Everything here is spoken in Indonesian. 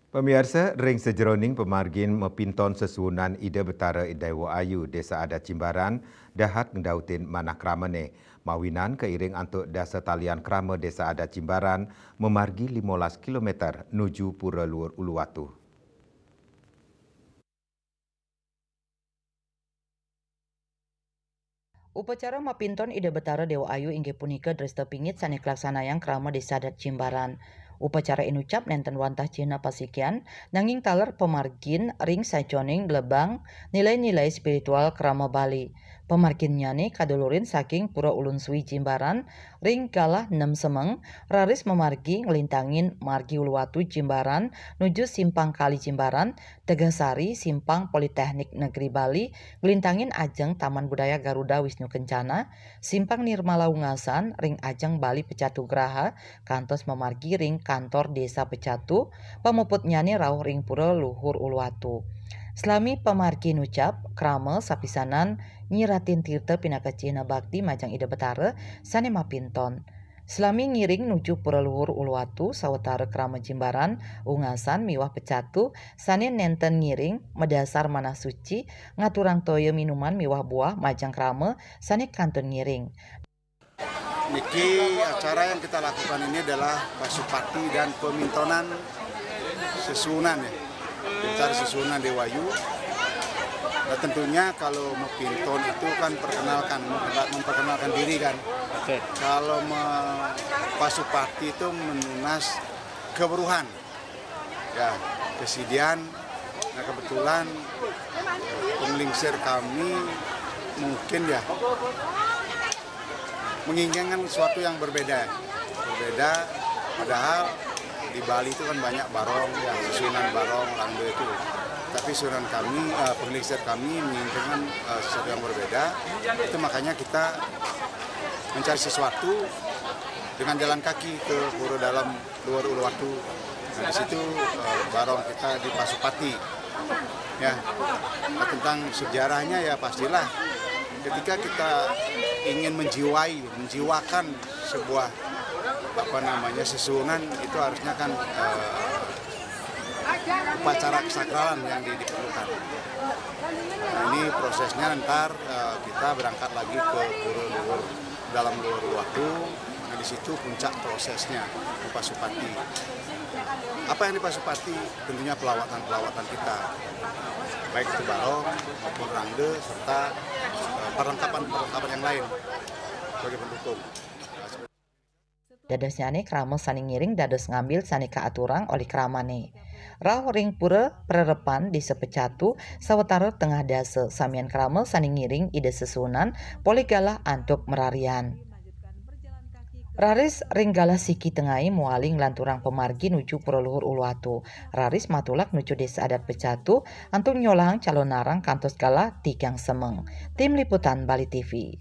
Pemirsa, ring sejeroning pemargin mepinton sesunan Ida Betara Idaiwo Ayu, Desa Adat Cimbaran, dahat ngedautin manah kramene. Mawinan keiring antuk dasa talian krama Desa Adat Cimbaran memargi 15 km nuju Pura Luhur Uluwatu. Upacara mapinton Ida Betara Dewa Ayu inggih punika dresta pingit sani kelaksanayang krama Desa Adat Cimbaran. Upacara inucap nenten wantah cina pasikian nanging taler pemargin ring sajoning lebang nilai-nilai spiritual krama Bali. Pemargin nyane kadulurin saking Pura Ulun Suwi Jimbaran ring kalah 6 semeng raris memargi ngelintangin margi Uluwatu Jimbaran nuju Simpang Kali Jimbaran Tegasari Simpang Politeknik Negeri Bali ngelintangin ajeng Taman Budaya Garuda Wisnu Kencana Simpang Nirmala Ungasan ring ajeng Bali Pecatu Graha kantos memargi ring kantor desa Pecatu pamuput nyane rauh ring Pura Luhur Uluwatu. Selami pemargi nucap krama sapisanan nyiratin tirta pinaka cina bakti majang Ida Betara sane mapinton. Selami ngiring nuju Pura Luhur Uluwatu sawetara krama Jimbaran ungasan miwah Pecatu sane nenten ngiring medasar manah suci ngaturang toyo minuman miwah buah majang krama sane kantun ngiring. Niki acara yang kita lakukan ini adalah pasupati dan pemintonan sesunan ya. Bicara sesunan Dewayu. Nah, tentunya kalau mempinton itu kan memperkenalkan diri kan. Oke. Kalau pasupati itu menunas keberuhan. Ya, kesidian. Nah, kebetulan penglingsir kami mungkin ya menginginkan sesuatu yang berbeda, padahal di Bali itu kan banyak barong, ya susunan barong, langdo itu. Tapi susunan kami, penglingsir kami menginginkan sesuatu yang berbeda. Itu makanya kita mencari sesuatu dengan jalan kaki ke Pura dalam Luhur Uluwatu. Nah, di situ barong kita di Pasupati. Ya, nah, tentang sejarahnya ya pastilah ketika kita ingin menjiwakan sebuah sesunan itu harusnya kan upacara kesakralan yang diperlukan. Nah, ini prosesnya ntar kita berangkat lagi ke Pura Luhur dalam Luhur Uluwatu. Nah, di situ puncak prosesnya Pasupati. Apa yang di Pasupati? Tentunya pelawatan kita, baik itu barong maupun rangde serta perlengkapan yang lain sebagai pendukung. Dados nyane krama sani ngiring dados ngambil sani kaaturang oleh kramane. Rauh ring pura pererepan di Sepecatu sawetara tengah dasa samian krama sani ngiring ide sesunan poligalah antuk merarian. Raris ring galah siki tengai mualing lanturang pemargi nuju Pura Luhur Uluwatu. Raris matulak nuju Desa Adat Pecatu antuk nyolang calon narang kantos galah tigang semeng. Tim Liputan Bali TV.